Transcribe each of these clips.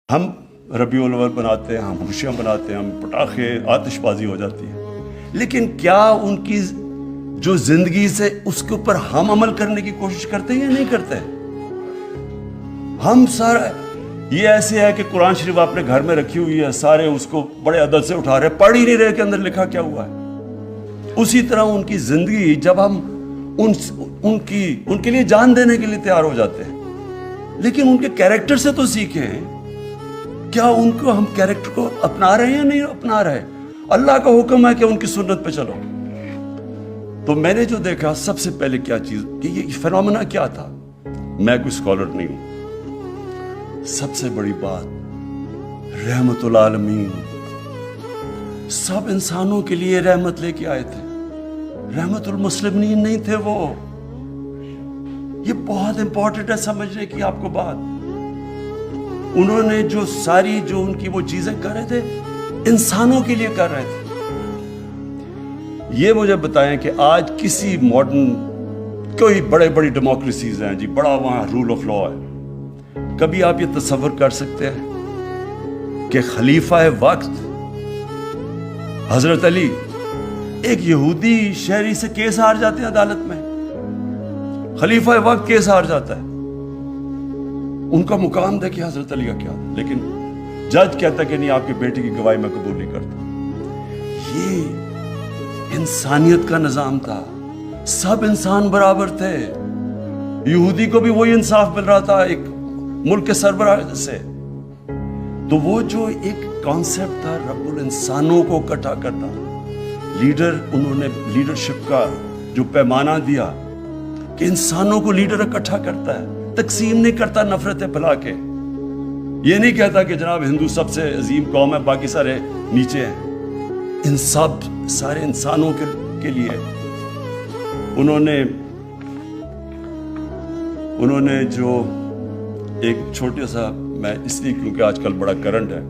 ہم ربیع الاول بناتے ہیں، ہم خوشیاں بناتے ہیں، ہم پٹاخے آتش بازی ہو جاتی ہے، لیکن کیا ان کی جو زندگی سے اس کے اوپر ہم عمل کرنے کی کوشش کرتے ہیں یا نہیں کرتے؟ ہم سارا یہ ایسے ہے کہ قرآن شریف آپ نے گھر میں رکھی ہوئی ہے، سارے اس کو بڑے ادب سے اٹھا رہے، پڑھ ہی نہیں رہے کہ اندر لکھا کیا ہوا ہے۔ اسی طرح ان کی زندگی جب ہم ان کے لیے جان دینے کے لیے تیار ہو جاتے ہیں، لیکن ان کے کیریکٹر سے تو سیکھیں، کیا ان کو ہم کیریکٹر کو اپنا رہے ہیں یا نہیں اپنا رہے؟ اللہ کا حکم ہے کہ ان کی سنت پہ چلو۔ تو میں نے جو دیکھا سب سے پہلے کیا چیز کہ یہ فینومینا کیا تھا، میں کوئی اسکالر نہیں ہوں، سب سے بڑی بات رحمت العالمین، سب انسانوں کے لیے رحمت لے کے آئے تھے، رحمت المسلمین نہیں تھے وہ۔ یہ بہت امپورٹنٹ ہے سمجھنے کی آپ کو بات۔ انہوں نے جو ان کی وہ چیزیں کر رہے تھے انسانوں کے لیے کر رہے تھے۔ یہ مجھے بتائیں کہ آج کسی ماڈرن کوئی بڑی ڈیموکریسیز ہیں جی، بڑا وہاں رول آف لا ہے، کبھی آپ یہ تصور کر سکتے ہیں کہ خلیفہ وقت حضرت علی ایک یہودی شہری سے کیس ہار جاتے ہیں عدالت میں، خلیفہ وقت کیس ہار جاتا ہے، ان کا مقام دیکھیں حضرت علی کا کیا تھا، لیکن جج کہتا کہ نہیں، آپ کی بیٹی کی گواہی میں قبول نہیں کرتا۔ یہ انسانیت کا نظام تھا، سب انسان برابر تھے، یہودی کو بھی وہی انصاف مل رہا تھا ایک ملک کے سربراہ سے۔ تو وہ جو ایک کانسیپٹ تھا رب الانسانوں کو اکٹھا کرنا، انہوں نے لیڈرشپ کا جو پیمانہ دیا کہ انسانوں کو لیڈر اکٹھا کرتا ہے، تقسیم نہیں کرتا نفرتیں پھیلا کے۔ یہ نہیں کہتا کہ جناب ہندو سب سے عظیم قوم ہے، باقی سارے نیچے ہیں۔ ان سب سارے انسانوں کے لیے انہوں نے جو ایک چھوٹے سا، میں اس لیے کیونکہ آج کل بڑا کرنٹ ہے،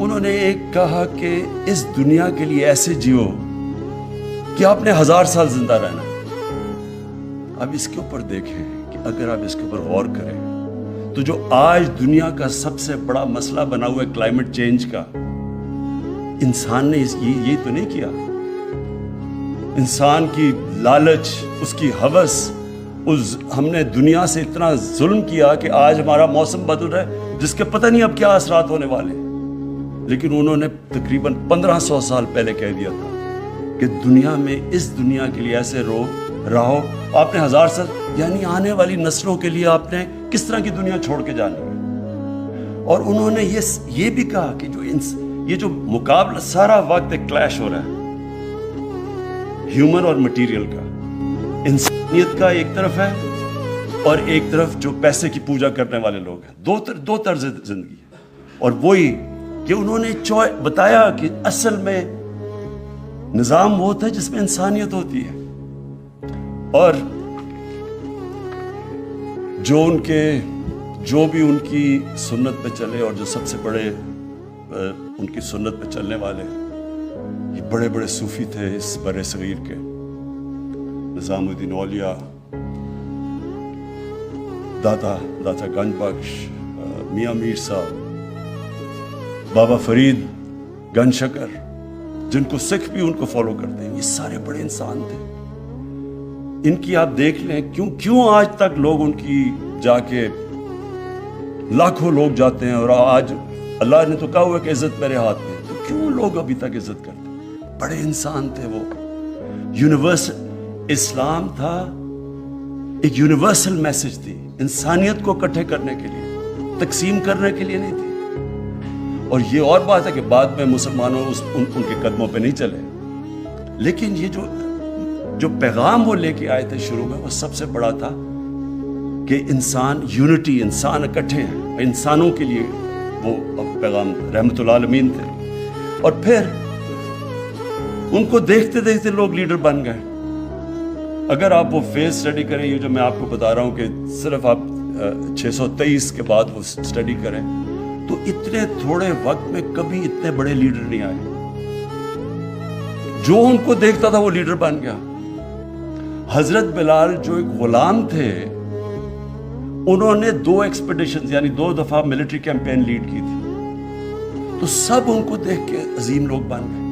انہوں نے ایک کہا کہ اس دنیا کے لیے ایسے جیو کہ آپ نے 1000 سال زندہ رہنا۔ اب اس کے اوپر دیکھیں کہ اگر آپ اس کے اوپر غور کریں تو جو آج دنیا کا سب سے بڑا مسئلہ بنا ہوا ہے کلائمیٹ چینج کا، انسان نے یہ تو نہیں کیا۔ انسان کی لالچ، اس کی ہوس، ہم نے دنیا سے اتنا ظلم کیا کہ آج ہمارا موسم بدل رہا ہے جس کے پتہ نہیں اب کیا اثرات ہونے والے ہیں۔ لیکن انہوں نے تقریباً 1500 سال پہلے کہہ دیا تھا کہ دنیا میں اس دنیا کے لیے ایسے رہو، آپ نے 1000 سال، یعنی آنے والی نسلوں کے لیے آپ نے کس طرح کی دنیا چھوڑ کے جانی ہے۔ اور انہوں نے یہ بھی کہا کہ یہ جو مقابلہ سارا وقت ایک کلیش ہو رہا ہے ہیومن اور مٹیریل کا، انسانیت کا ایک طرف ہے اور ایک طرف جو پیسے کی پوجا کرنے والے لوگ ہیں، دو طرز زندگی ہے۔ اور وہی کہ انہوں نے بتایا کہ اصل میں نظام وہ ہوتا ہے جس میں انسانیت ہوتی ہے، اور جو بھی ان کی سنت پہ چلے، اور جو سب سے بڑے ان کی سنت پہ چلنے والے یہ بڑے صوفی تھے اس بر صغیر کے، نظام الدین اولیاء، داتا گنج بخش، میاں میر صاحب، بابا فرید گنج شکر، جن کو سکھ بھی ان کو فالو کرتے ہیں، یہ سارے بڑے انسان تھے۔ ان کی آپ دیکھ لیں کیوں آج تک لوگ ان کی جا کے لاکھوں لوگ جاتے ہیں، اور آج اللہ نے تو کہا ہوا کہ عزت میرے ہاتھ میں، تو کیوں لوگ ابھی تک عزت کرتے ہیں؟ بڑے انسان تھے وہ۔ یونیورسل اسلام تھا، ایک یونیورسل میسج تھی، انسانیت کو اکٹھے کرنے کے لیے، تقسیم کرنے کے لیے نہیں تھی۔ اور یہ اور بات ہے کہ بعد میں مسلمانوں ان کے قدموں پہ نہیں چلے، لیکن یہ جو پیغام وہ لے کے آئے تھے شروع میں، وہ سب سے بڑا تھا کہ انسان یونٹی، انسان اکٹھے ہیں، انسانوں کے لیے وہ پیغام رحمت العالمین تھے۔ اور پھر ان کو دیکھتے دیکھتے لوگ لیڈر بن گئے۔ اگر آپ وہ فیز اسٹڈی کریں، یہ جو میں آپ کو بتا رہا ہوں کہ صرف آپ 623 کے بعد وہ اسٹڈی کریں، تو اتنے تھوڑے وقت میں کبھی اتنے بڑے لیڈر نہیں آئے۔ جو ان کو دیکھتا تھا وہ لیڈر بن گیا۔ حضرت بلال جو ایک غلام تھے، انہوں نے 2 ایکسپیڈیشن یعنی 2 دفعہ ملٹری کیمپین لیڈ کی تھی، تو سب ان کو دیکھ کے عظیم لوگ بن گئے.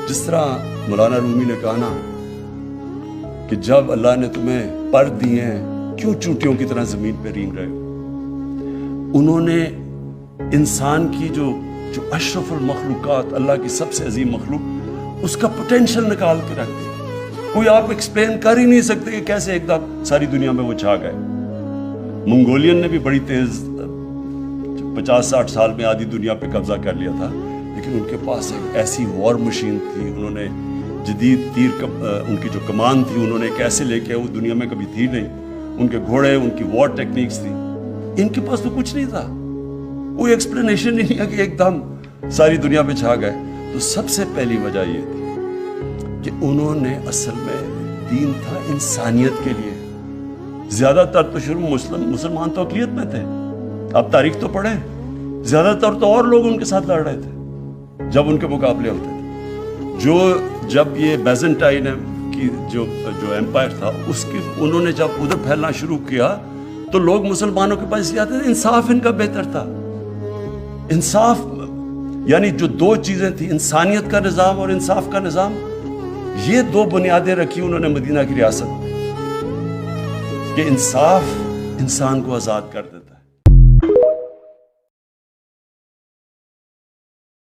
جس طرح مولانا رومی نے کہا نا کہ جب اللہ نے تمہیں پر دیے ہیں کیوں چونٹیوں کی طرح زمین پہ رینگ رہے ہو. انہوں نے انسان کی جو اشرف المخلوقات، اللہ کی سب سے عظیم مخلوق، اس کا پوٹینشل نکال کے رکھ دیا. کوئی آپ ایکسپلین کر ہی نہیں سکتے کہ کیسے ایک دم ساری دنیا میں وہ چھا گئے. منگولین نے بھی بڑی تیز 50-60 سال میں آدھی دنیا پہ قبضہ کر لیا تھا، لیکن ان کے پاس ایک ایسی وار مشین تھی. انہوں نے جدید تیر ان کی جو کمان تھی انہوں نے کیسے لے کے، وہ دنیا میں کبھی تھی نہیں. ان کے گھوڑے، ان کی وار ٹیکنیکس تھی. ان کے پاس تو کچھ نہیں تھا، کوئی ایکسپلینیشن ہی نہیں ہے کہ ایک دم ساری دنیا پہ چھا گئے. تو سب سے پہلی وجہ یہ تھی کہ انہوں نے اصل میں دین تھا انسانیت کے لیے. زیادہ تر تو شروع مسلمان تو اقلیت میں تھے. آپ تاریخ تو پڑھیں، زیادہ تر تو اور لوگ ان کے ساتھ لڑ رہے تھے جب ان کے مقابلے ہوتے تھے. جب یہ بیزنٹائن کی جو ایمپائر تھا اس کی انہوں نے جب ادھر پھیلنا شروع کیا تو لوگ مسلمانوں کے پاس اس لیے آتے تھے، انصاف ان کا بہتر تھا. انصاف یعنی جو 2 چیزیں تھیں، انسانیت کا نظام اور انصاف کا نظام، یہ 2 بنیادیں رکھی انہوں نے مدینہ کی ریاست میں کہ انصاف انسان کو آزاد کر دیتا ہے.